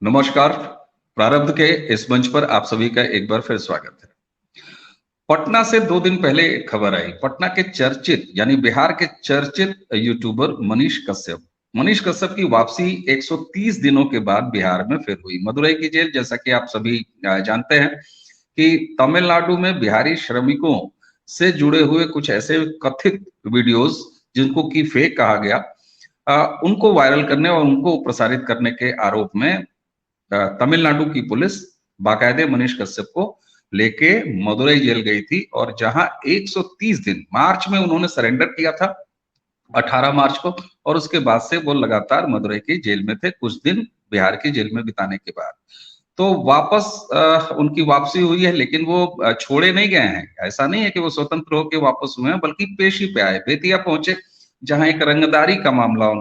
नमस्कार। प्रारब्ध के इस मंच पर आप सभी का एक बार फिर स्वागत है। पटना से 2 दिन पहले एक खबर आई। पटना के चर्चित यानी बिहार के चर्चित यूट्यूबर मनीष कश्यप की वापसी 130 दिनों के बाद बिहार में फिर हुई। मदुरई की जेल, जैसा कि आप सभी जानते हैं कि तमिलनाडु में बिहारी श्रमिकों से जुड़े हुए कुछ ऐसे कथित वीडियोस जिनको कि फेक कहा गया, उनको वायरल करने और उनको प्रसारित करने के आरोप में तमिलनाडु की पुलिस बाकायदे मनीष कश्यप को लेके मदुरई जेल गई थी और जहां 130 दिन मार्च में उन्होंने सरेंडर किया था 18 मार्च को, और उसके बाद से वो लगातार मदुरई की जेल में थे, कुछ दिन बिहार की जेल में बिताने के बाद तो वापस उनकी वापसी हुई है। लेकिन वो छोड़े नहीं गए हैं। ऐसा नहीं है कि वो स्वतंत्र होकर वापस हुए हैं, बल्कि पेशी पे आए, बेतिया पहुंचे, जहां एक रंगदारी का मामला,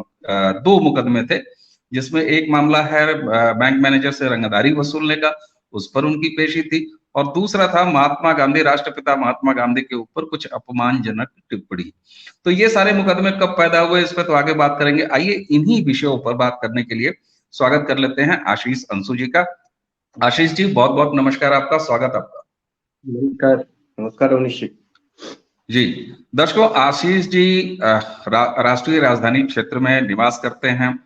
2 मुकदमे थे, जिसमें एक मामला है बैंक मैनेजर से रंगदारी वसूलने का, उस पर उनकी पेशी थी, और दूसरा था महात्मा गांधी, राष्ट्रपिता महात्मा गांधी के ऊपर कुछ अपमानजनक टिप्पणी। तो ये सारे मुकदमे कब पैदा हुए, इस पर तो आगे बात करेंगे। आइए इन्हीं विषयों पर बात करने के लिए स्वागत कर लेते हैं आशीष अंशु जी का। आशीष जी, बहुत बहुत नमस्कार, आपका स्वागत। आपका नमस्कार। नमस्कार अवनीश जी। दर्शकों, आशीष जी राष्ट्रीय राजधानी क्षेत्र में निवास करते हैं,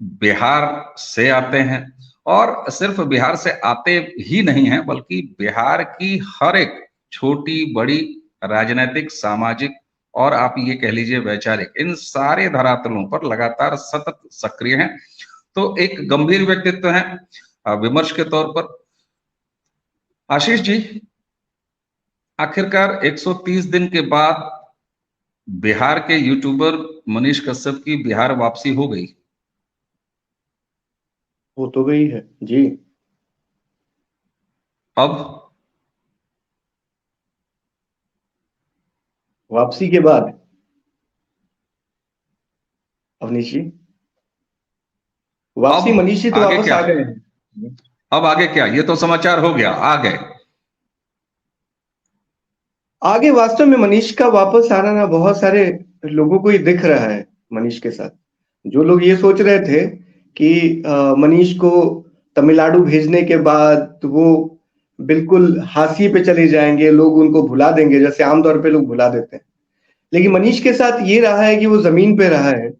बिहार से आते हैं, और सिर्फ बिहार से आते ही नहीं हैं बल्कि बिहार की हर एक छोटी बड़ी राजनीतिक, सामाजिक और आप ये कह लीजिए वैचारिक, इन सारे धरातलों पर लगातार सतत सक्रिय हैं। तो एक गंभीर व्यक्तित्व है विमर्श के तौर पर। आशीष जी, आखिरकार 130 दिन के बाद बिहार के यूट्यूबर मनीष कश्यप की बिहार वापसी हो गई। हो तो गई है जी। अब वापसी के बाद अवनीश जी, वापसी मनीष जी तो वापस आ गए हैं। अब आगे क्या? ये तो समाचार हो गया, आ गए। आगे वास्तव में मनीष का वापस आना ना बहुत सारे लोगों को ही दिख रहा है। मनीष के साथ जो लोग ये सोच रहे थे कि मनीष को तमिलनाडु भेजने के बाद वो बिल्कुल हाशिए पे चले जाएंगे, लोग उनको भुला देंगे जैसे आमतौर पे लोग भुला देते हैं, लेकिन मनीष के साथ ये रहा है कि वो जमीन पे रहा है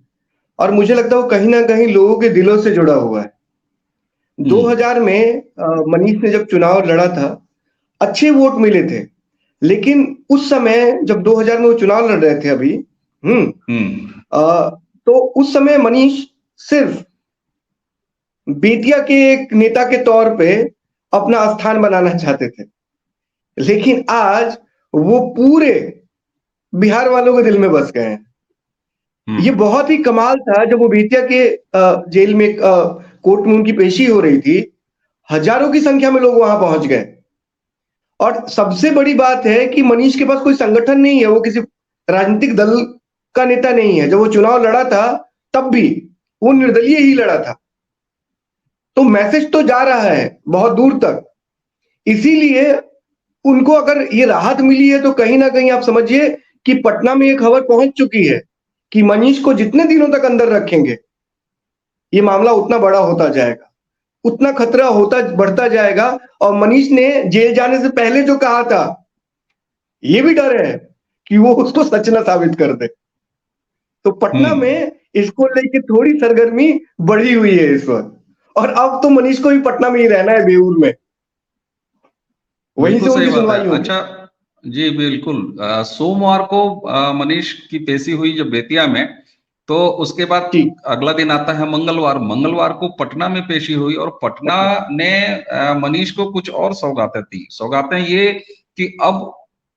और मुझे लगता है वो कहीं ना कहीं लोगों के दिलों से जुड़ा हुआ है। 2000 में मनीष ने जब चुनाव लड़ा था, अच्छे वोट मिले थे, लेकिन उस समय जब 2000 में वो चुनाव लड़ रहे थे अभी तो उस समय मनीष सिर्फ बेतिया के एक नेता के तौर पे अपना स्थान बनाना चाहते थे, लेकिन आज वो पूरे बिहार वालों के दिल में बस गए हैं। ये बहुत ही कमाल था। जब वो बेतिया के जेल में कोर्ट में उनकी पेशी हो रही थी, हजारों की संख्या में लोग वहां पहुंच गए। और सबसे बड़ी बात है कि मनीष के पास कोई संगठन नहीं है, वो किसी राजनीतिक दल का नेता नहीं है। जब वो चुनाव लड़ा था तब भी वो निर्दलीय ही लड़ा था। तो मैसेज तो जा रहा है बहुत दूर तक, इसीलिए उनको अगर ये राहत मिली है तो कहीं ना कहीं आप समझिए कि पटना में ये खबर पहुंच चुकी है कि मनीष को जितने दिनों तक अंदर रखेंगे ये मामला उतना बड़ा होता जाएगा, उतना खतरा होता बढ़ता जाएगा। और मनीष ने जेल जाने से पहले जो कहा था, ये भी डर है कि वो उसको सच न साबित कर दे। तो पटना में इसको लेके थोड़ी सरगर्मी बढ़ी हुई है इस वक्त, और अब तो मनीष को भी पटना में ही रहना है, बेऊर में, वहीं से उनकी सुनवाई होगी। अच्छा जी, बिल्कुल। सोमवार को मनीष की पेशी हुई जब बेतिया में, तो उसके बाद अगला दिन आता है मंगलवार को पटना में पेशी हुई, और पटना ने मनीष को कुछ और सौगातें दी। सौगातें ये कि अब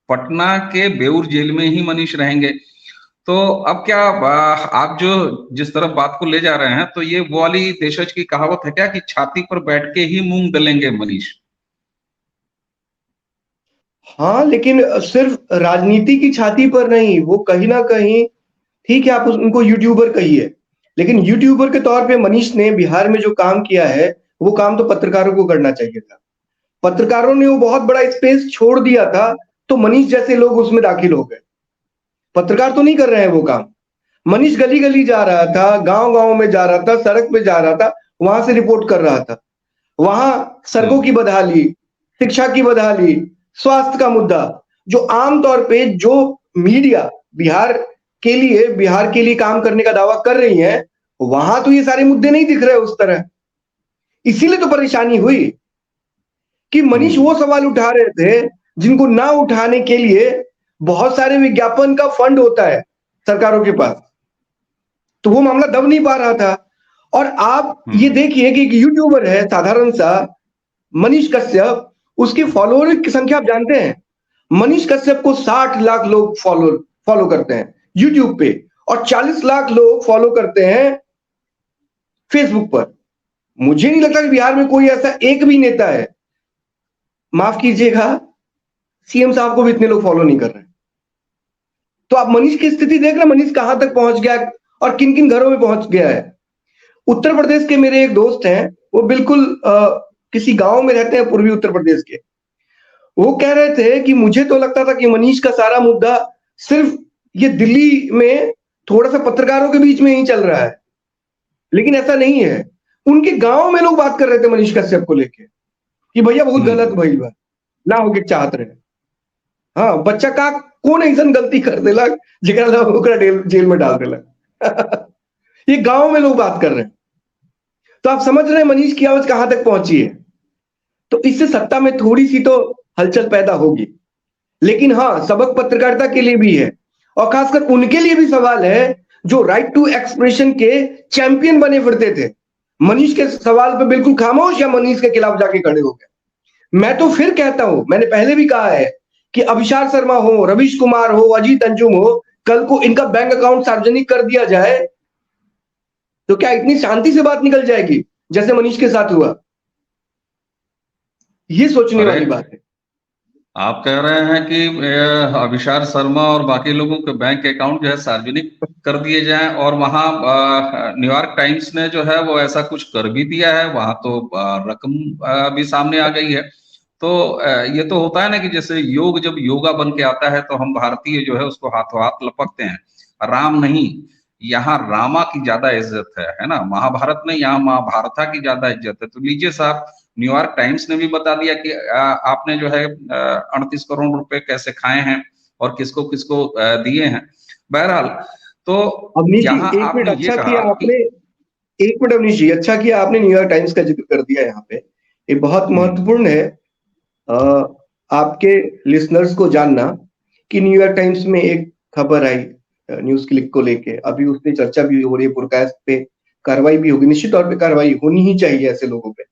पटना के बेऊर जेल में ही मनीष रहेंगे। तो अब क्या आप जो जिस तरफ बात को ले जा रहे हैं, तो ये वो वाली देशज की कहावत है क्या कि छाती पर बैठ के ही मूंग दलेंगे मनीष? हाँ, लेकिन सिर्फ राजनीति की छाती पर नहीं, वो कहीं ना कहीं, ठीक है आप उनको यूट्यूबर कहिए, लेकिन यूट्यूबर के तौर पे मनीष ने बिहार में जो काम किया है वो काम तो पत्रकारों को करना चाहिए था। पत्रकारों ने वो बहुत बड़ा स्पेस छोड़ दिया था, तो मनीष जैसे लोग उसमें दाखिल हो गए। पत्रकार तो नहीं कर रहे हैं वो काम। मनीष गली गली जा रहा था, गांव गांव में जा रहा था, सड़क पे जा रहा था, वहां से रिपोर्ट कर रहा था। वहां सड़कों की बदहाली, शिक्षा की बदहाली, स्वास्थ्य का मुद्दा, जो आमतौर पे जो मीडिया बिहार के लिए काम करने का दावा कर रही है, वहां तो ये सारे मुद्दे नहीं दिख रहे उस तरह। इसीलिए तो परेशानी हुई कि मनीष वो सवाल उठा रहे थे जिनको ना उठाने के लिए बहुत सारे विज्ञापन का फंड होता है सरकारों के पास, तो वो मामला दब नहीं पा रहा था। और आप ये देखिए कि एक यूट्यूबर है साधारण सा, मनीष कश्यप, उसके फॉलोअर की संख्या आप जानते हैं? मनीष कश्यप को 60 लाख लोग फॉलो करते हैं यूट्यूब पे, और 40 लाख लोग फॉलो करते हैं फेसबुक पर। मुझे नहीं लगता कि बिहार में कोई ऐसा एक भी नेता है, माफ कीजिएगा, सीएम साहब को भी इतने लोग फॉलो नहीं कर रहे। तो आप मनीष की स्थिति देख रहे हैं, मनीष कहां तक पहुंच गया और किन किन घरों में पहुंच गया है। उत्तर प्रदेश के मेरे एक दोस्त हैं, वो बिल्कुल किसी गांव में रहते हैं पूर्वी उत्तर प्रदेश के। वो कह रहे थे कि मुझे तो लगता था कि मनीष का सारा मुद्दा सिर्फ ये दिल्ली में थोड़ा सा पत्रकारों के बीच में ही चल रहा है, लेकिन ऐसा नहीं है। उनके गांव में लोग बात कर रहे थे मनीष कश्यप को लेके कि भैया बहुत गलत भइल बा, ना होके चाहत रहे। हाँ, बच्चा का कौन ऐसा गलती कर देला जेकरा जेल में डाल देला। ये गांव में लोग बात कर रहे हैं। तो आप समझ रहे हैं मनीष की आवाज कहां तक पहुंची है। तो इससे सत्ता में थोड़ी सी तो हलचल पैदा होगी, लेकिन हाँ, सबक पत्रकारिता के लिए भी है, और खासकर उनके लिए भी सवाल है जो राइट टू एक्सप्रेशन के चैंपियन बने फिरते थे। मनीष के सवाल पे बिल्कुल खामोश या मनीष के खिलाफ जाके खड़े हो गए। मैं तो फिर कहता हूं, मैंने पहले भी कहा है कि अभिषार शर्मा हो, रवीश कुमार हो, अजीत अंजुम हो, कल को इनका बैंक अकाउंट सार्वजनिक कर दिया जाए तो क्या इतनी शांति से बात निकल जाएगी जैसे मनीष के साथ हुआ? ये सोचने वाली बात है। आप कह रहे हैं कि अभिषार शर्मा और बाकी लोगों के बैंक अकाउंट जो है सार्वजनिक कर दिए जाएं, और वहां न्यूयॉर्क टाइम्स ने जो है वो ऐसा कुछ कर भी दिया है, वहां तो रकम भी सामने आ गई है। तो ये तो होता है ना कि जैसे योग जब योगा बन के आता है तो हम भारतीय जो है उसको हाथों हाथ लपकते हैं, राम नहीं, यहाँ रामा की ज्यादा इज्जत है ना, महाभारत में यहाँ महाभारता की ज्यादा इज्जत है। तो लीजिए साहब, न्यूयॉर्क टाइम्स ने भी बता दिया कि आपने जो है 38 करोड़ रुपए कैसे खाए हैं और किसको किसको दिए हैं। बहरहाल, तो अवनीश जी, यहाँ एक मिनट, आपने ये अच्छा कहा किया आपने, एक मिनट अवनीश जी, अच्छा किया आपने न्यूयॉर्क टाइम्स का जिक्र कर दिया यहाँ पे। ये बहुत महत्वपूर्ण है आपके लिसनर्स को जानना कि न्यूयॉर्क टाइम्स में एक खबर आई न्यूज क्लिक को लेके, अभी उसपे चर्चा भी हो रही है, पुरकास्ट पे कार्रवाई भी होगी, निश्चित तौर पे कार्रवाई होनी ही चाहिए ऐसे लोगों पे।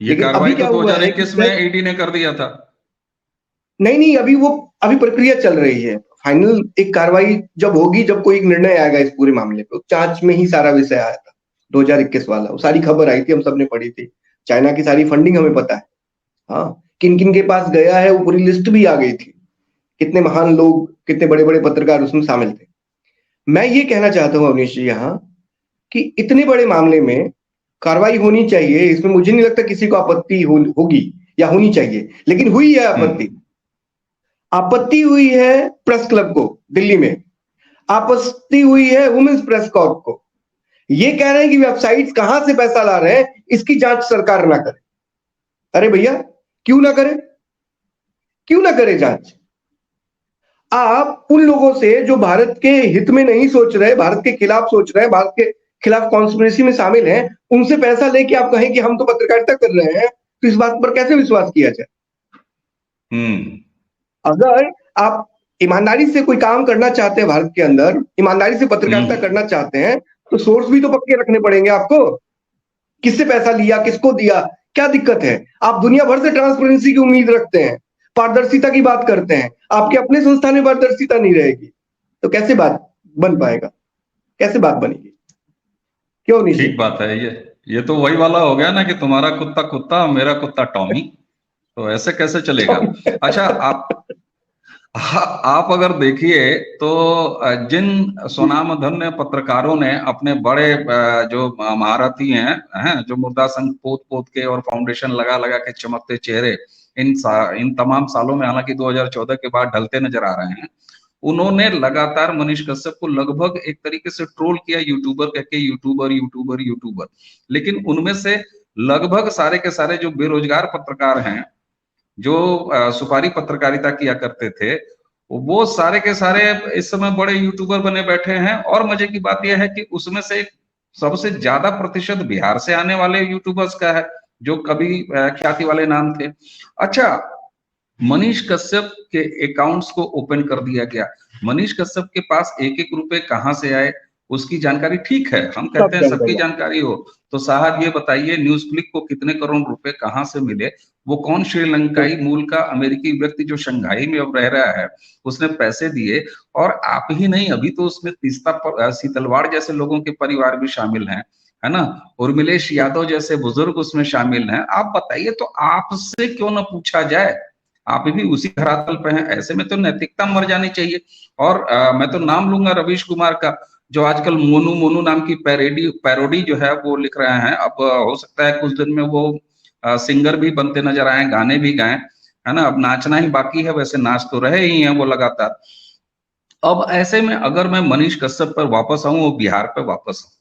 ये कार्रवाई तो 2021 में ईडी ने कर दिया था। नहीं, अभी प्रक्रिया चल रही है। फाइनल एक कार्रवाई जब होगी, जब कोई एक निर्णय आएगा इस पूरे मामले पे। जांच में ही सारा विषय आया था 2021 वाला, वो सारी खबर आई थी, हम सबने पढ़ी थी। चाइना की सारी फंडिंग हमें पता है, हाँ, किन किन के पास गया है वो पूरी लिस्ट भी आ गई थी, कितने महान लोग, कितने बड़े बड़े पत्रकार उसमें शामिल थे। मैं ये कहना चाहता हूँ अवनीश जी यहाँ कि इतने बड़े मामले में कार्रवाई होनी चाहिए, इसमें मुझे नहीं लगता किसी को आपत्ति होगी या होनी चाहिए, लेकिन हुई है आपत्ति हुई है प्रेस क्लब को दिल्ली में, आपत्ति हुई है वुमेन्स प्रेस कॉर्प को। ये कह रहे हैं कि वेबसाइट्स कहां से पैसा ला रहे हैं, इसकी जांच सरकार ना करे। अरे भैया, क्यों ना करे, क्यों ना करे जांच? आप उन लोगों से जो भारत के हित में नहीं सोच रहे, भारत के खिलाफ सोच रहे हैं, भारत के खिलाफ कॉन्स्पिरेसी में शामिल हैं, उनसे पैसा लेके आप कहें कि हम तो पत्रकारिता कर रहे हैं, तो इस बात पर कैसे विश्वास किया जाए? अगर आप ईमानदारी से कोई काम करना चाहते हैं, भारत के अंदर ईमानदारी से पत्रकारिता करना चाहते हैं, तो सोर्स भी तो पक्के रखने पड़ेंगे आपको। किससे पैसा लिया, किसको दिया, क्या दिक्कत है? आप दुनिया भर से ट्रांसपेरेंसी की उम्मीद रखते हैं, पारदर्शिता की बात करते हैं, आपके अपने संस्थान में पारदर्शिता नहीं रहेगी तो कैसे बात बन पाएगा, कैसे बात बनेगी? क्यों नहीं? ठीक बात है। ये तो वही वाला हो गया ना कि तुम्हारा कुत्ता कुत्ता, मेरा कुत्ता टॉमी, तो ऐसे कैसे चलेगा? अच्छा, आप अगर देखिए तो जिन स्वनामधन्य पत्रकारों ने अपने बड़े जो महारथी हैं जो मुर्दा संघ पोत पोत के और फाउंडेशन लगा लगा के चमकते चेहरे इन तमाम सालों में, हालांकि 2014 के बाद ढलते नजर आ रहे हैं, उन्होंने लगातार मनीष कश्यप को लगभग एक तरीके से ट्रोल किया, यूट्यूबर कहके, यूट्यूबर यूट्यूबर यूट्यूबर। लेकिन उनमें से लगभग सारे के सारे जो बेरोजगार पत्रकार हैं, जो सुपारी पत्रकारिता किया करते थे, वो सारे के सारे इस समय बड़े यूट्यूबर बने बैठे हैं। और मजे की बात यह है कि उसमें से सबसे ज्यादा प्रतिशत बिहार से आने वाले यूट्यूबर्स का है, जो कभी ख्याति वाले नाम थे। अच्छा, मनीष कश्यप के अकाउंट्स को ओपन कर दिया गया। मनीष कश्यप के पास एक एक रुपए कहां से आए उसकी जानकारी, ठीक है हम कहते हैं सबकी जानकारी हो, तो साहब ये बताइए न्यूज क्लिक को कितने करोड़ रुपए कहां से मिले? वो कौन श्रीलंकाई मूल का अमेरिकी व्यक्ति जो शंघाई में अब रह रहा है, उसने पैसे दिए? और आप ही नहीं, अभी तो उसमें तीस्ता सीतलवाड़ जैसे लोगों के परिवार भी शामिल हैं, है ना, उर्मिलेश यादव जैसे बुजुर्ग उसमें शामिल हैं। आप बताइए, तो आपसे क्यों ना पूछा जाए? आप भी उसी धरातल पे हैं, ऐसे में तो नैतिकता मर जानी चाहिए। और मैं तो नाम लूंगा रवीश कुमार का, जो आजकल मोनू मोनू नाम की पैरोडी जो है वो लिख रहे हैं। अब हो सकता है कुछ दिन में वो सिंगर भी बनते नजर आए, गाने भी गाएं, है ना। अब नाचना ही बाकी है, वैसे नाच तो रहे ही हैं वो लगातार। अब ऐसे में अगर मैं मनीष कश्यप पर वापस आऊं और बिहार पर वापस आऊं,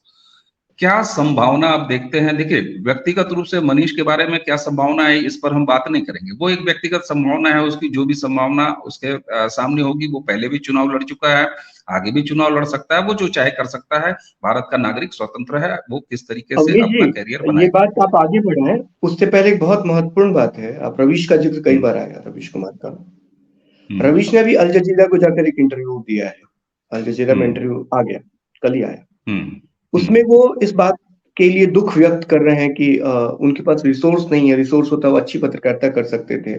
क्या संभावना आप देखते हैं? देखिए, व्यक्तिगत रूप से मनीष के बारे में क्या संभावना है इस पर हम बात नहीं करेंगे, वो एक व्यक्तिगत संभावना है, उसकी जो भी संभावना उसके सामने होगी। वो पहले भी चुनाव लड़ चुका है, आगे भी चुनाव लड़ सकता है, वो जो चाहे कर सकता है। भारत का नागरिक स्वतंत्र है, वो किस तरीके से अपना करियर बनाए। ये बात आप आगे बढ़े, उससे पहले एक बहुत महत्वपूर्ण बात है, आप रवीश का जिक्र कई बार आया, रवीश कुमार का। रवीश ने अभी अल जजीरा को जाकर एक इंटरव्यू दिया है, अल जजीरा में इंटरव्यू आ गया, कल ही आया। उसमें वो इस बात के लिए दुख व्यक्त कर रहे हैं कि उनके पास रिसोर्स नहीं है, रिसोर्स होता वो अच्छी पत्रकारिता कर सकते थे,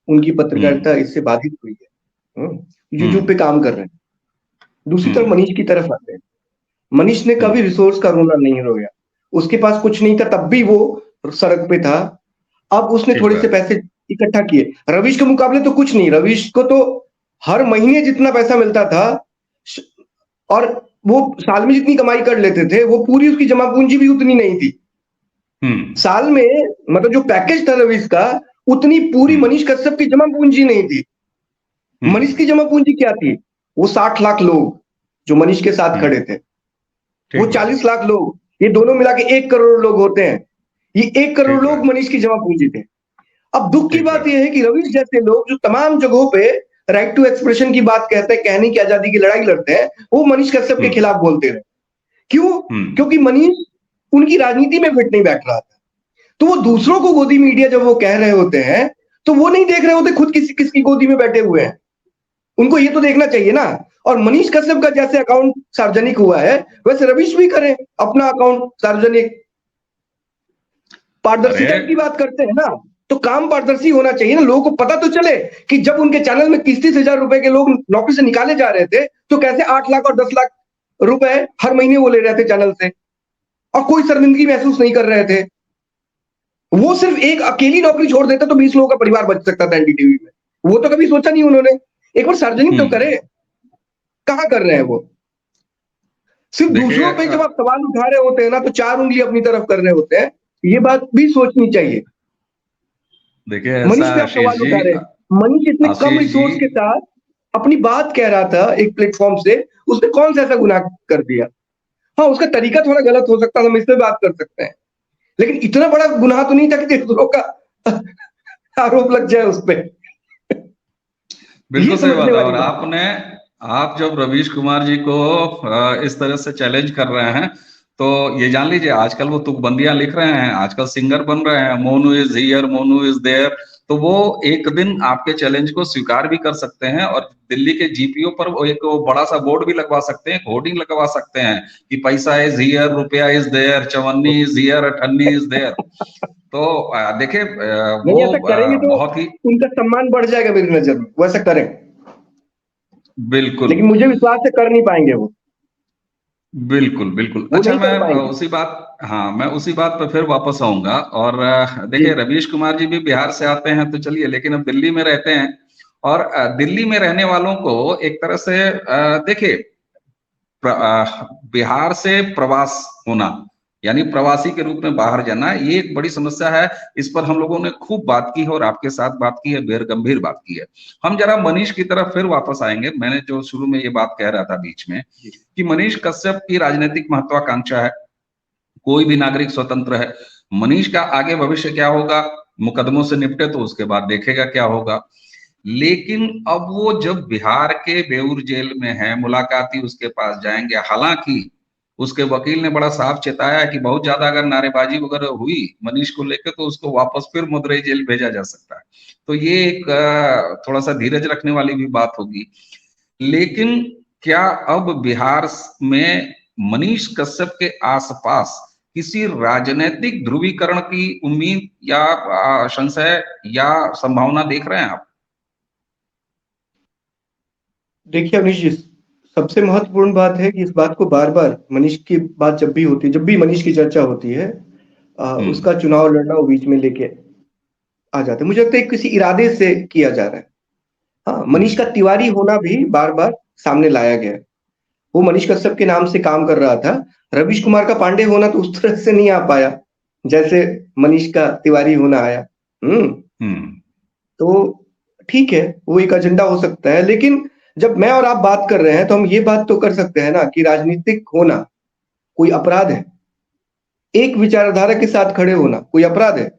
उनकी पत्रकारिता इससे बाधित हुई है। यूट्यूब पे काम कर रहे हैं। दूसरी तरफ मनीष की तरफ आते हैं। मनीष ने कभी रिसोर्स का रोना नहीं रोया, उसके पास कुछ नहीं था तब भी वो सड़क पे था। अब उसने थोड़े से पैसे इकट्ठा किए, रवीश के मुकाबले तो कुछ नहीं। रवीश को तो हर महीने जितना पैसा मिलता था और वो साल में जितनी कमाई कर लेते थे, वो पूरी उसकी जमा पूंजी भी उतनी नहीं थी। साल में मतलब जो पैकेज था रवीश का, उतनी पूरी मनीष कश्यप की जमा पूंजी नहीं थी। मनीष की जमा पूंजी क्या थी? वो 60 लाख लोग जो मनीष के साथ खड़े थे, वो 40 लाख लोग, ये दोनों मिला के 1 करोड़ लोग होते हैं। ये 1 करोड़ लोग मनीष की जमा पूंजी थे। अब दुख की बात यह है कि रवीश जैसे लोग जो तमाम जगहों पे राइट टू एक्सप्रेशन की बात कहते हैं, कहने की आजादी की लड़ाई लड़ते हैं, वो मनीष कश्यप के खिलाफ बोलते रहे। क्यों? क्योंकि मनीष उनकी राजनीति में फिट नहीं बैठ रहा था। तो वो दूसरों को गोदी मीडिया जब वो कह रहे होते हैं, तो वो नहीं देख रहे होते खुद किसकी गोदी में बैठे हुए हैं। उनको ये तो देखना चाहिए ना। और मनीष कश्यप का जैसे अकाउंट सार्वजनिक हुआ है, वैसे रवीश भी करें अपना अकाउंट सार्वजनिक। पारदर्शिता की बात करते हैं ना, तो काम पारदर्शी होना चाहिए ना। लोगों को पता तो चले कि जब उनके चैनल में 30-30 हजार रुपए के लोग नौकरी से निकाले जा रहे थे, तो कैसे 8 लाख और 10 लाख रुपए हर महीने वो ले रहे थे चैनल से, और कोई शर्मिंदगी महसूस नहीं कर रहे थे। वो सिर्फ एक अकेली नौकरी छोड़ देता तो 20 लोगों का परिवार बच सकता था एनडीटीवी में। वो तो कभी सोचा नहीं उन्होंने। एक बार सार्वजनिक तो करे, कहां कर रहे हैं वो? सिर्फ दूसरों पे जब आप सवाल उठा रहे होते हैं ना, तो 4 उंगली अपनी तरफ कर रहे होते हैं। ये बात भी सोचनी चाहिए। देखिए, मनीष पे आप सवाल उठा रहे हैं। मनीष इतने कम रिसोर्स के साथ अपनी बात कह रहा था एक प्लेटफॉर्म से, उसने कौन सा ऐसा गुनाह कर दिया? हाँ, उसका तरीका थोड़ा गलत हो सकता है, हम इस पे बात कर सकते हैं, लेकिन इतना बड़ा गुनाह तो नहीं था कि दूसरों का आरोप लग जाए उस पर। बिल्कुल सही बात है। और आप जब रवीश कुमार जी को इस तरह से चैलेंज कर रहे हैं, तो ये जान लीजिए आजकल वो तुकबंदियां लिख रहे हैं, आजकल सिंगर बन रहे हैं, Monu is here, Monu is there. तो वो एक दिन आपके चैलेंज को स्वीकार भी कर सकते हैं, और दिल्ली के जीपीओ पर वो एक बड़ा सा बोर्ड भी लगवा सकते हैं, होर्डिंग लगवा सकते हैं कि पैसा इज हियर, रुपया is there, Chavanni is here, अठन्नी इज देयर। तो देखिए, वो तो बहुत ही उनका सम्मान बढ़ जाएगा मेरी नजर में, वैसा करें। बिल्कुल, लेकिन मुझे विश्वास है कर नहीं पाएंगे वो। बिल्कुल बिल्कुल। अच्छा, मैं उसी बात पर फिर वापस आऊंगा। और देखिए, रवीश कुमार जी भी बिहार से आते हैं, तो चलिए, लेकिन अब दिल्ली में रहते हैं। और दिल्ली में रहने वालों को एक तरह से देखिए, बिहार से प्रवास होना यानी प्रवासी के रूप में बाहर जाना, ये एक बड़ी समस्या है। इस पर हम लोगों ने खूब बात की है और आपके साथ बात की है, बेहद गंभीर बात की है। हम जरा मनीष की तरफ फिर वापस आएंगे। मैंने जो शुरू में ये बात कह रहा था बीच में कि मनीष कश्यप की राजनीतिक महत्वाकांक्षा है, कोई भी नागरिक स्वतंत्र है। मनीष का आगे भविष्य क्या होगा, मुकदमों से निपटे तो उसके बाद देखेगा क्या होगा। लेकिन अब वो जब बिहार के बेऊर जेल में है, मुलाकाती उसके पास जाएंगे। हालांकि उसके वकील ने बड़ा साफ चेताया है कि बहुत ज्यादा अगर नारेबाजी वगैरह हुई मनीष को लेकर तो उसको वापस फिर मदुरई जेल भेजा जा सकता है। तो ये एक थोड़ा सा धीरज रखने वाली भी बात होगी। लेकिन क्या अब बिहार में मनीष कश्यप के आसपास किसी राजनीतिक ध्रुवीकरण की उम्मीद या संशय या संभावना देख रहे हैं आप? देखिए अवनीश जी, सबसे महत्वपूर्ण बात है कि इस बात को बार बार मनीष की बात जब भी होती है, जब भी मनीष की चर्चा होती है, उसका चुनाव लड़ना वो बीच में लेके आ जाते हैं। मुझे लगता है किसी इरादे से किया जा रहा है। हाँ, मनीष का तिवारी होना भी बार बार सामने लाया गया है। वो मनीष कश्यप के नाम से काम कर रहा था। रवीश कुमार का पांडे होना तो उस तरह से नहीं आ पाया जैसे मनीष का तिवारी होना आया। तो ठीक है, वो एक एजेंडा हो सकता है, लेकिन जब मैं और आप बात कर रहे हैं तो हम ये बात तो कर सकते हैं ना कि राजनीतिक होना कोई अपराध है, एक विचारधारा के साथ खड़े होना कोई अपराध है।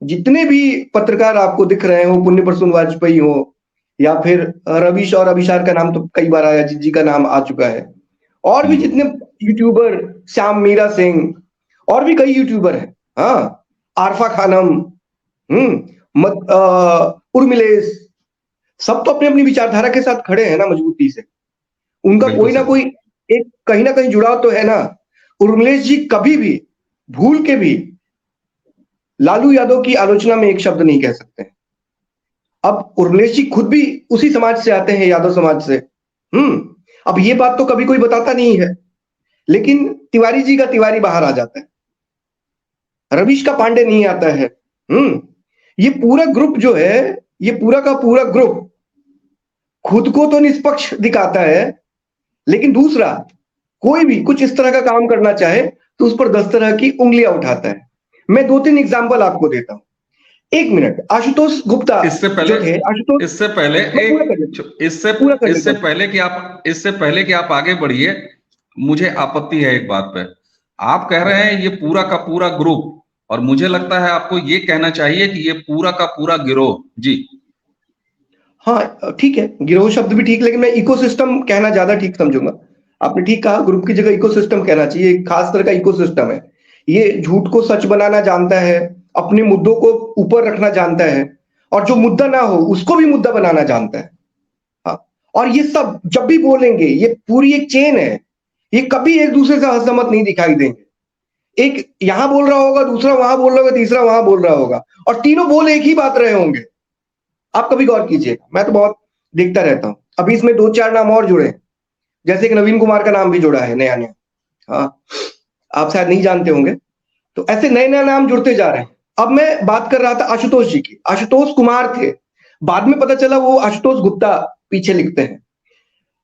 जितने भी पत्रकार आपको दिख रहे हैं, वो पुण्य प्रसून वाजपेयी हो या फिर रवीश और अभिषार का नाम तो कई बार आया, जिज्जी का नाम आ चुका है, और भी जितने यूट्यूबर, श्याम मीरा सिंह और भी कई यूट्यूबर हैं, हाँ, आरफा खानम, उर्मिलेश, सब तो अपनी अपनी विचारधारा के साथ खड़े हैं ना मजबूती से। उनका कोई ना कोई एक कहीं ना कहीं जुड़ाव तो है ना। उर्मिलेश जी कभी भी भूल के भी लालू यादव की आलोचना में एक शब्द नहीं कह सकते। अब उर्मिलेश जी खुद भी उसी समाज से आते हैं, यादव समाज से। अब ये बात तो कभी कोई बताता नहीं है, लेकिन तिवारी जी का तिवारी बाहर आ जाता है, रवीश का पांडे नहीं आता है। ये पूरा ग्रुप जो है, ये पूरा का पूरा ग्रुप खुद को तो निष्पक्ष दिखाता है, लेकिन दूसरा कोई भी कुछ इस तरह का काम करना चाहे तो उस पर 10 तरह की उंगलियां उठाता है। मैं 2-3 एग्जांपल आपको देता हूं। एक मिनट, आशुतोष गुप्ता इससे पहले जो थे, आशुतोष, इससे पहले कि आप आगे बढ़िए, मुझे आपत्ति है एक बात पे। आप कह रहे हैं ये पूरा का पूरा ग्रुप, और मुझे लगता है आपको ये कहना चाहिए कि ये पूरा का पूरा गिरोह। जी हाँ ठीक है, गिरोह शब्द भी ठीक, लेकिन मैं इकोसिस्टम कहना ज्यादा ठीक समझूंगा। आपने ठीक कहा, ग्रुप की जगह इकोसिस्टम कहना चाहिए। एक खास तरह का इकोसिस्टम है, ये झूठ को सच बनाना जानता है, अपने मुद्दों को ऊपर रखना जानता है, और जो मुद्दा ना हो उसको भी मुद्दा बनाना जानता है। हाँ, और ये सब जब भी बोलेंगे, ये पूरी एक चेन है, ये कभी एक दूसरे से असहमत नहीं दिखाई देंगे। एक यहां बोल रहा होगा, दूसरा वहां बोल रहा होगा, तीसरा वहां बोल रहा होगा, और तीनों बोल एक ही बात रहे होंगे। आप कभी गौर कीजिएगा, मैं तो बहुत देखता रहता हूं। अभी इसमें 2-4 नाम और जुड़े, जैसे एक नवीन कुमार का नाम भी जुड़ा है नया नया। हाँ, आप शायद नहीं जानते होंगे। तो ऐसे नए नए नाम जुड़ते जा रहे हैं। अब मैं बात कर रहा था आशुतोष जी की। आशुतोष कुमार थे, बाद में पता चला वो आशुतोष गुप्ता पीछे लिखते हैं।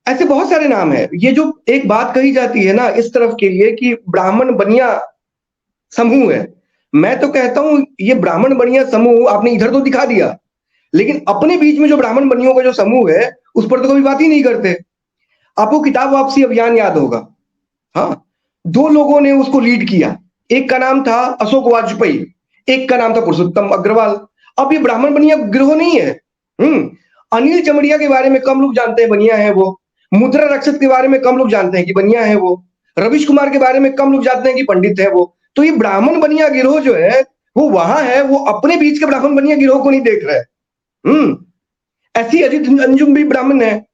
ऐसे बहुत सारे नाम है। ये जो एक बात कही जाती है ना इस तरफ के लिए कि ब्राह्मण बनिया समूह है, मैं तो कहता हूं ये ब्राह्मण बनिया समूह आपने इधर तो दिखा दिया, लेकिन अपने बीच में जो ब्राह्मण बनियों का जो समूह है उस पर तो कभी बात ही नहीं करते। आपको किताब वापसी अभियान याद होगा, हाँ, 2 लोगों ने उसको लीड किया। एक का नाम था अशोक वाजपेयी, एक का नाम था पुरुषोत्तम अग्रवाल। अब ये ब्राह्मण बनिया गिरोह नहीं है। अनिल चमड़िया के बारे में कम लोग जानते हैं, बनिया है वो। मुद्रा रक्षक के बारे में कम लोग जानते हैं कि बनिया है वो। रवीश कुमार के बारे में कम लोग जानते हैं कि पंडित है वो। तो ये ब्राह्मण बनिया गिरोह जो है वो वहां है, वो अपने बीच के ब्राह्मण बनिया गिरोह को नहीं देख रहे। ऐसी अजीत अंजुम भी ब्राह्मण है।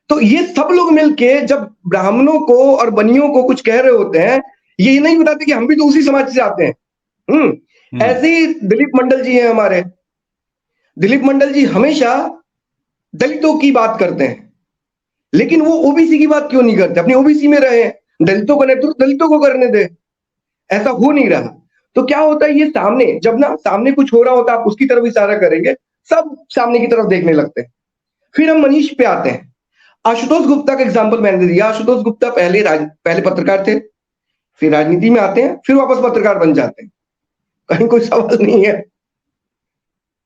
तो ये सब लोग मिलके जब ब्राह्मणों को और बनियों को कुछ कह रहे होते हैं, ये नहीं बताते कि हम भी तो उसी समाज से आते हैं। ऐसे ही दिलीप मंडल जी हैं हमारे। दिलीप मंडल जी हमेशा दलितों की बात करते हैं, लेकिन वो ओबीसी की बात क्यों नहीं करते? अपनी ओबीसी में रहे, दलितों का नेतृत्व दलितों को करने दे। ऐसा हो नहीं रहा। तो क्या होता है, ये सामने जब ना सामने कुछ हो रहा होता है, आप उसकी तरफ इशारा करेंगे, सब सामने की तरफ देखने लगते हैं। फिर हम मनीष पे आते हैं। आशुतोष गुप्ता का एग्जाम्पल मैंने दिया। आशुतोष गुप्ता पहले पत्रकार थे, फिर राजनीति में आते हैं, फिर वापस पत्रकार बन जाते हैं। कहीं कोई सवाल नहीं है,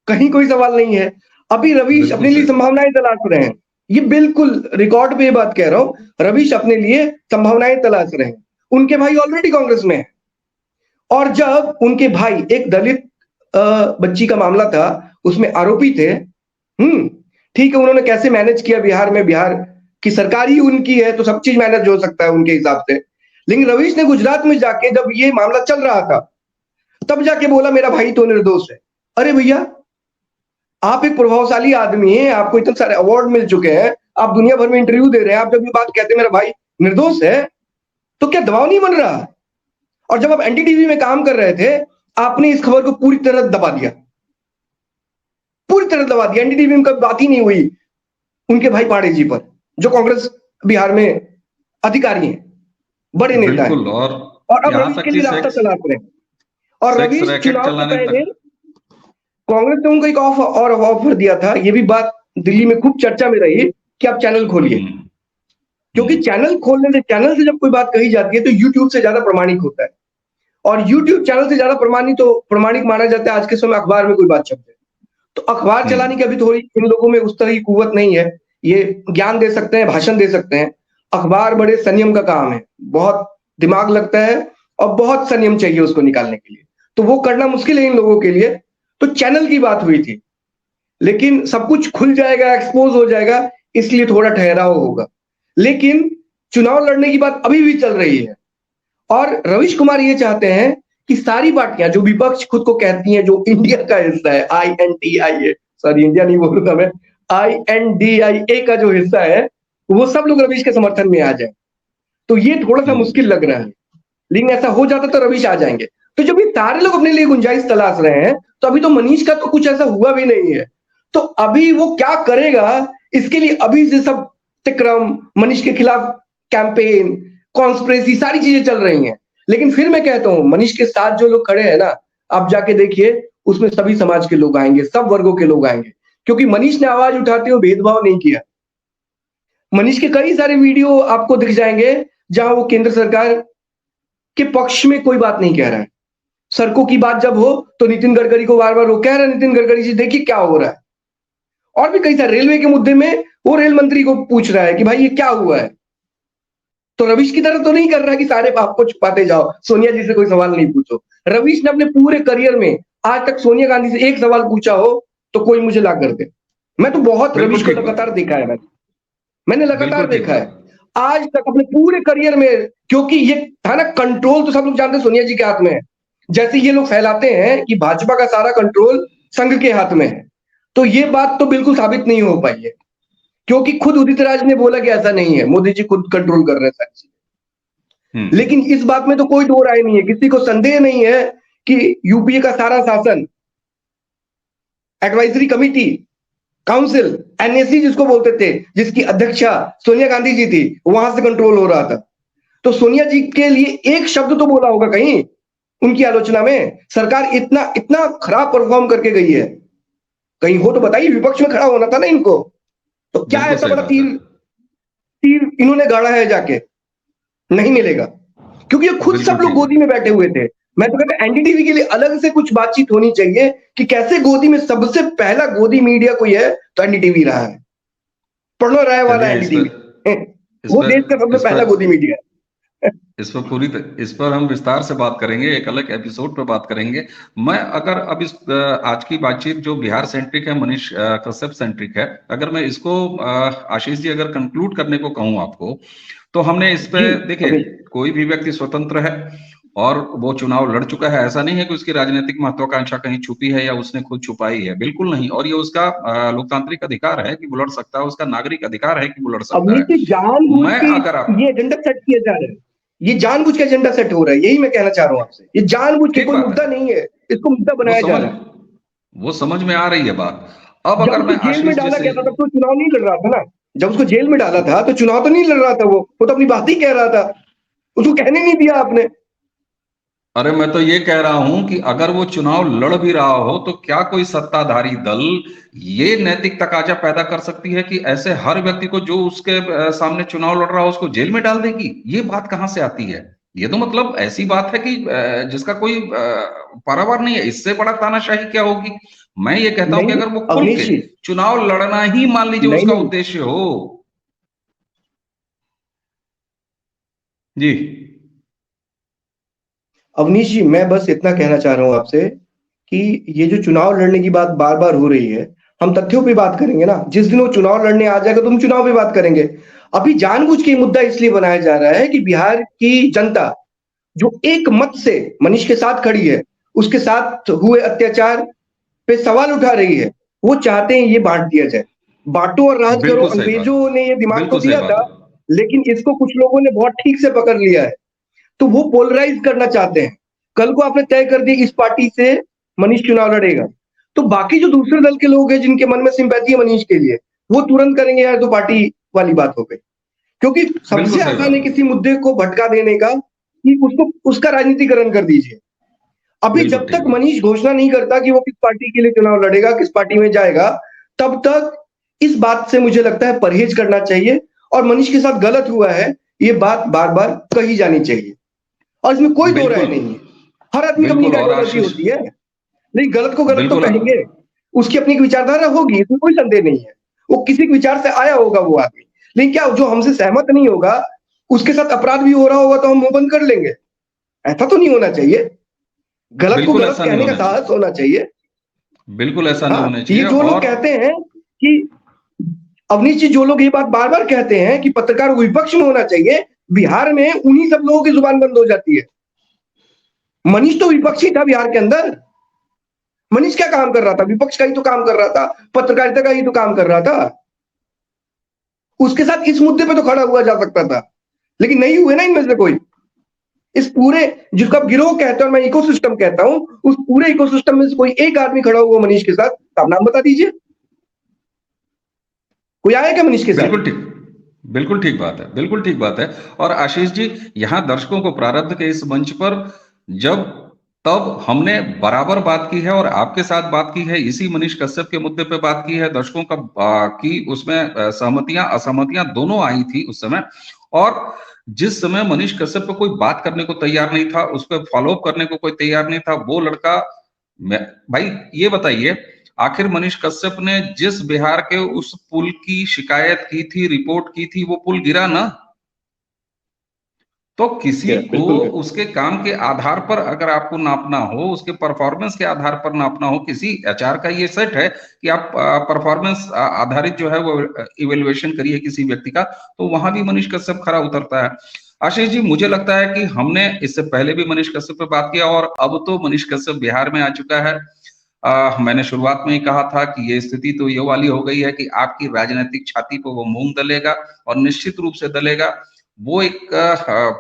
कहीं कोई सवाल नहीं है। अभी रवीश अपने लिए संभावनाएं तलाश रहे हैं। ये बिल्कुल रिकॉर्ड पे ये बात कह रहा हूं, रवीश अपने लिए संभावनाएं तलाश रहे हैं। उनके भाई ऑलरेडी कांग्रेस में है, और जब उनके भाई, एक दलित बच्ची का मामला था, उसमें आरोपी थे, ठीक है, उन्होंने कैसे मैनेज किया बिहार में, बिहार की सरकार ही उनकी है तो सब चीज मैनेज हो सकता है उनके हिसाब से। लेकिन रवीश ने गुजरात में जाके जब ये मामला चल रहा था तब जाके बोला मेरा भाई तो निर्दोष है। अरे भैया, आप एक प्रभावशाली आदमी हैं, आपको इतने सारे अवार्ड मिल चुके हैं, आप दुनिया भर में इंटरव्यू दे रहे हैं, आप जब ये बात कहते हैं मेरा भाई निर्दोष है, तो क्या दबाव नहीं बन रहा? और जब आप एनडीटीवी में काम कर रहे थे, आपने इस खबर को पूरी तरह दबा दिया, पूरी तरह दबा दिया। एनडीटीवी में कभी बात ही नहीं हुई उनके भाई पांडे जी पर, जो कांग्रेस बिहार में अधिकारी हैं, बड़े नेता हैं, बिल्कुल। और अब यहाँ रवीश तक के कि लिए रास्ता सेक्स तलाश रहे हैं। और सेक्स रवीश रैकेट चुनाव से चलाने पहले तक। कांग्रेस ने उनको एक ऑफर दिया था, ये भी बात दिल्ली में खूब चर्चा में रही कि आप चैनल खोलिए, क्योंकि चैनल से जब कोई बात कही जाती है तो यूट्यूब से ज्यादा प्रमाणिक होता है, और यूट्यूब चैनल से ज्यादा प्रमाणिक माना जाता है आज के समय अखबार में कोई बात छप जाए। तो अखबार चलाने की अभी थोड़ी इन लोगों में उस तरह की कुव्वत नहीं है, ये ज्ञान दे सकते हैं, भाषण दे सकते हैं। अखबार बड़े संयम का काम है, बहुत दिमाग लगता है और बहुत संयम चाहिए उसको निकालने के लिए, तो वो करना मुश्किल है इन लोगों के लिए। तो चैनल की बात हुई थी, लेकिन सब कुछ खुल जाएगा, एक्सपोज हो जाएगा, इसलिए थोड़ा ठहराव होगा। लेकिन चुनाव लड़ने की बात अभी भी चल रही है, और रवीश कुमार ये चाहते हैं कि सारी पार्टियां जो विपक्ष खुद को कहती हैं, जो इंडिया का हिस्सा है, INDIA, सॉरी इंडिया नहीं बोल रहा मैं, INDIA का जो हिस्सा है, वो सब लोग रवीश के समर्थन में आ जाए, तो ये थोड़ा सा मुश्किल लग रहा है। लेकिन ऐसा हो जाता तो रवीश आ जाएंगे। तो जब ये सारे लोग अपने लिए गुंजाइश तलाश रहे हैं, तो अभी तो मनीष का तो कुछ ऐसा हुआ भी नहीं है, तो अभी वो क्या करेगा, इसके लिए अभी से सब तिक्रम, मनीष के खिलाफ कैंपेन, कॉन्स्पिरेसी, सारी चीजें चल रही हैं। लेकिन फिर मैं कहता हूं, मनीष के साथ जो लोग खड़े हैं ना, आप जाके देखिए, उसमें सभी समाज के लोग आएंगे, सब वर्गों के लोग आएंगे, क्योंकि मनीष ने आवाज उठाते हुए भेदभाव नहीं किया। मनीष के कई सारे वीडियो आपको दिख जाएंगे जहां वो केंद्र सरकार के पक्ष में कोई बात नहीं कह रहा है। सड़कों की बात जब हो तो नितिन गडकरी को बार बार वो कह रहा है, नितिन गडकरी जी देखिए क्या हो रहा है। और भी कई सारे, रेलवे के मुद्दे में वो रेल मंत्री को पूछ रहा है कि भाई ये क्या हुआ है। तो रवीश की तरह तो नहीं कर रहा कि सारे पाप को छुपाते जाओ, सोनिया जी से कोई सवाल नहीं पूछो। रवीश ने अपने पूरे करियर में आज तक सोनिया गांधी से एक सवाल पूछा हो तो कोई मुझे ला कर दे। मैं तो बहुत रवीश को लगातार देखा है, मैंने लगातार देखा है आज तक अपने पूरे करियर में, क्योंकि ये था ना, कंट्रोल तो सब लोग जानते हैं सोनिया जी के हाथ में है। जैसे ये लोग फैलाते हैं कि भाजपा का सारा कंट्रोल संघ के हाथ में है, तो ये बात तो बिल्कुल साबित नहीं हो पाई है, क्योंकि खुद उदित राज ने बोला कि ऐसा नहीं है, मोदी जी खुद कंट्रोल कर रहे हैं सारी चीजें। लेकिन इस बात में तो कोई दो राय नहीं है, किसी को संदेह नहीं है कि यूपीए का सारा शासन, एडवाइजरी कमिटी, काउंसिल, NAC जिसको बोलते थे, जिसकी अध्यक्षा सोनिया गांधी जी थी, वहां से कंट्रोल हो रहा था। तो सोनिया जी के लिए एक शब्द तो बोला होगा कहीं उनकी आलोचना में, सरकार इतना इतना खराब परफॉर्म करके गई है, कहीं हो तो बताइए, विपक्ष में खड़ा होना था ना इनको। तो क्या ऐसा बड़ा तीर इन्होंने गाड़ा है जाके, नहीं मिलेगा, क्योंकि ये खुद सब लोग गोदी में बैठे हुए थे। मैं तो कहता एनडीटीवी के लिए अलग से कुछ बातचीत होनी चाहिए कि कैसे गोदी में सबसे पहला गोदी मीडिया कोई है तो एनडीटीवी रहा है, पढ़ो राय वाला एनडीटीवी, वो देश का सबसे पहला गोदी मीडिया है। इस पर हम विस्तार से बात करेंगे, एक अलग एपिसोड पर बात करेंगे। मैं अगर अब इस आज की बातचीत जो बिहार सेंट्रिक है, मनीष कश्यप सेंट्रिक है, अगर मैं इसको आशीष जी अगर कंक्लूड करने को कहूं आपको, तो हमने इस पे देखिए, कोई भी व्यक्ति स्वतंत्र है और वो चुनाव लड़ चुका है, ऐसा नहीं है कि उसकी राजनीतिक महत्वाकांक्षा कहीं छुपी है या उसने खुद छुपाई है, बिल्कुल नहीं। और ये उसका लोकतांत्रिक अधिकार है कि वो लड़ सकता है, उसका नागरिक अधिकार है कि वो लड़ सकता है। मैं अगर ये एजेंडा सेट किया जा रहा है, ये जानबूझ के एजेंडा सेट हो रहा है, यही मैं कहना चाह रहा हूं आपसे, ये जानबूझ के, कोई मुद्दा नहीं है, इसको मुद्दा बनाया जा रहा है। वो समझ में आ रही है बात। अब अगर मैं जेल में डाला गया था तब तो चुनाव नहीं लड़ रहा था ना, जब उसको जेल में डाला था तो चुनाव तो नहीं लड़ रहा था, वो तो अपनी बात ही कह रहा था, उसको कहने नहीं दिया आपने। अरे मैं तो ये कह रहा हूं कि अगर वो चुनाव लड़ भी रहा हो तो क्या कोई सत्ताधारी दल ये नैतिक तकाजा पैदा कर सकती है कि ऐसे हर व्यक्ति को जो उसके सामने चुनाव लड़ रहा हो उसको जेल में डाल देगी? ये बात कहां से आती है? ये तो मतलब ऐसी बात है कि जिसका कोई पारावार नहीं है। इससे बड़ा तानाशाही क्या होगी? मैं ये कहता हूं कि अगर वो खुल के चुनाव लड़ना ही मान लीजिए उसका उद्देश्य हो। जी अवनीश जी, मैं बस इतना कहना चाह रहा हूँ आपसे कि ये जो चुनाव लड़ने की बात बार बार हो रही है, हम तथ्यों पे बात करेंगे ना। जिस दिन वो चुनाव लड़ने आ जाएगा तो हम चुनाव पे बात करेंगे। अभी जानबूझ के ये मुद्दा इसलिए बनाया जा रहा है कि बिहार की जनता जो एक मत से मनीष के साथ खड़ी है, उसके साथ हुए अत्याचार पे सवाल उठा रही है। वो चाहते हैं ये बांट दिया जाए, बांटो और राज करो। बिल्कुल सही बात है, अंग्रेजों ने ये दिमाग तो बिल्कुल सही दिया बात था, है। लेकिन इसको कुछ लोगों ने बहुत ठीक से पकड़ लिया है। तो वो पोलराइज करना चाहते हैं। कल को आपने तय कर दिया इस पार्टी से मनीष चुनाव लड़ेगा, तो बाकी जो दूसरे दल के लोग हैं जिनके मन में सिंपैथी है मनीष के लिए, वो तुरंत करेंगे यार तो पार्टी वाली बात हो गई। क्योंकि बिल्कुल सबसे सही आसान बात है है। किसी मुद्दे को भटका देने का कि उसको उसका राजनीतिकरण कर दीजिए। अभी बिल्कुल जब ठीक तक बात। मनीष घोषणा नहीं करता कि वो किस पार्टी के लिए चुनाव लड़ेगा, किस पार्टी में जाएगा, तब तक इस बात से मुझे लगता है परहेज करना चाहिए। और मनीष के साथ गलत हुआ है, ये बात बार बार कही जानी चाहिए, और इसमें कोई दो राय बिल्कुल, नहीं है। हर आदमी की अपनी बिल्कुल। और आइडियोलॉजी आशीष, होती है, नहीं गलत को गलत तो बिल्कुल कहेंगे। उसकी अपनी एक विचारधारा होगी, इसमें कोई संदेह नहीं है। वो किसी के विचार से आया होगा वो आदमी, लेकिन क्या जो हमसे सहमत नहीं होगा उसके साथ अपराध भी हो रहा होगा तो हम मुंह बंद कर लेंगे? ऐसा तो नहीं होना चाहिए। गलत को बिल्कुल गलत ऐसा नहीं कहने का होना चाहिए, साहस होना चाहिए। बिल्कुल ऐसा नहीं होना हाँ, ये चाहिए। जो लोग और कहते हैं कि अवनीश जी, जो लोग ये बात बार बार कहते हैं कि पत्रकार विपक्ष में होना चाहिए, बिहार में उन्हीं सब लोगों की जुबान बंद हो जाती है। मनीष तो विपक्षी था बिहार के अंदर। मनीष क्या काम कर रहा था? विपक्ष का ही तो काम कर रहा था, पत्रकारिता का ही तो काम कर रहा था। उसके साथ इस मुद्दे पे तो खड़ा हुआ जा सकता था, लेकिन नहीं हुए ना इनमें से कोई। इस पूरे जिसको आप गिरोह कहते हो और मैं इकोसिस्टम कहता हूं, उस पूरे इकोसिस्टम में से कोई एक आदमी खड़ा हुआ मनीष के साथ, तो आप नाम बता दीजिए। कोई आया क्या मनीष के साथ? बिल्कुल ठीक, बिल्कुल ठीक बात है, बिल्कुल ठीक बात है। और आशीष जी, यहाँ दर्शकों को प्रारब्ध के इस मंच पर जब तब हमने बराबर बात की है और आपके साथ बात की है, इसी मनीष कश्यप के मुद्दे पे बात की है। दर्शकों का की उसमें सहमतियां असहमतियां दोनों आई थी उस समय। और जिस समय मनीष कश्यप पे कोई बात करने को तैयार नहीं था, उस पर फॉलो अप करने को कोई तैयार नहीं था, वो लड़का भाई ये बताइए, आखिर मनीष कश्यप ने जिस बिहार के उस पुल की शिकायत की थी, रिपोर्ट की थी, वो पुल गिरा ना। तो किसी को बिल्कुल। उसके काम के आधार पर अगर आपको नापना हो, उसके परफॉर्मेंस के आधार पर नापना हो, किसी एचआर का ये सेट है कि आप परफॉर्मेंस आधारित जो है वो इवेल्युएशन करिए किसी व्यक्ति का, तो वहां भी मनीष कश्यप खरा उतरता है। आशीष जी, मुझे लगता है कि हमने इससे पहले भी मनीष कश्यप पे बात किया और अब तो मनीष कश्यप बिहार में आ चुका है। मैंने शुरुआत में ही कहा था कि ये स्थिति तो ये वाली हो गई है कि आपकी राजनीतिक छाती पर वो मूंग दलेगा, और निश्चित रूप से दलेगा। वो एक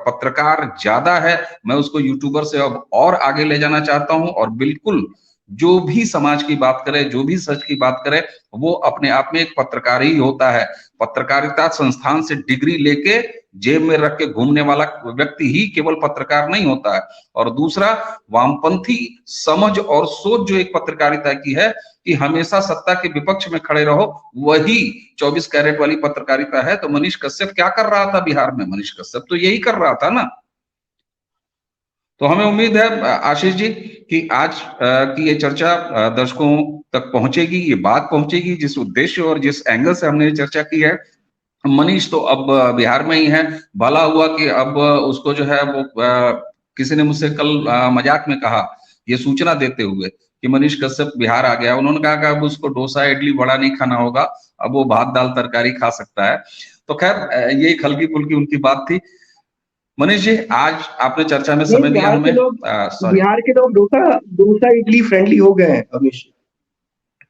पत्रकार ज्यादा है, मैं उसको यूट्यूबर से अब और आगे ले जाना चाहता हूं। और बिल्कुल जो भी समाज की बात करे, जो भी सच की बात करे, वो अपने आप में एक पत्रकार ही होता है। पत्रकारिता संस्थान से डिग्री लेके जेब में रख के घूमने वाला व्यक्ति ही केवल पत्रकार नहीं होता है। और दूसरा, वामपंथी समझ और सोच जो एक पत्रकारिता की है कि हमेशा सत्ता के विपक्ष में खड़े रहो, वही 24 कैरेट वाली पत्रकारिता है। तो मनीष कश्यप क्या कर रहा था बिहार में? मनीष कश्यप तो यही कर रहा था ना। तो हमें उम्मीद है आशीष जी कि आज की ये चर्चा दर्शकों तक पहुंचेगी, ये बात पहुंचेगी जिस उद्देश्य और जिस एंगल से हमने ये चर्चा की है। मनीष तो अब बिहार में ही है। भला हुआ कि अब उसको जो है वो किसी ने मुझसे कल मजाक में कहा, ये सूचना देते हुए कि मनीष कश्यप बिहार आ गया, उन्होंने कहा कि अब उसको डोसा इडली वड़ा नहीं खाना होगा, अब वो भात दाल तरकारी खा सकता है। तो खैर ये एक हल्की फुल्की उनकी बात थी। मनीष जी, आज आपने चर्चा में नहीं, समय दिया हमें। सॉरी, बिहार के लोग डोसा डोसा इडली फ्रेंडली हो गए हैं अवनीश।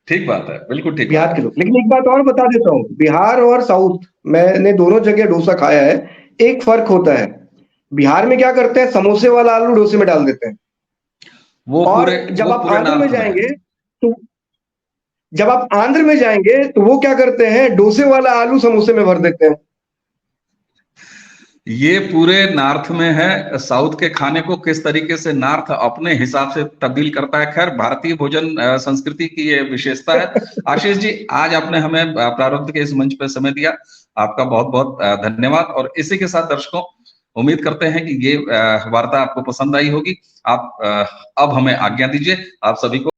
ठीक बात है, बिल्कुल ठीक बात बिहार के है। लोग, लेकिन एक बात और बता देता हूँ, बिहार और साउथ मैंने दोनों जगह डोसा खाया है। एक फर्क होता है, बिहार में क्या करते हैं, समोसे वाला आलू डोसे में डाल देते हैं। और जब आप आंध्र में नॉर्थ में है। जाएंगे तो जब आप आंध्र में जाएंगे तो वो क्या करते हैं, डोसे वाला आलू समोसे में भर देते हैं। ये पूरे नॉर्थ में है। साउथ के खाने को किस तरीके से नॉर्थ अपने हिसाब से तब्दील करता है, खैर भारतीय भोजन संस्कृति की ये विशेषता है। आशीष जी, आज आपने हमें प्रारब्ध के इस मंच पर समय दिया, आपका बहुत बहुत धन्यवाद। और इसी के साथ दर्शकों, उम्मीद करते हैं कि ये वार्ता आपको पसंद आई होगी। आप अब हमें आज्ञा दीजिए। आप सभी को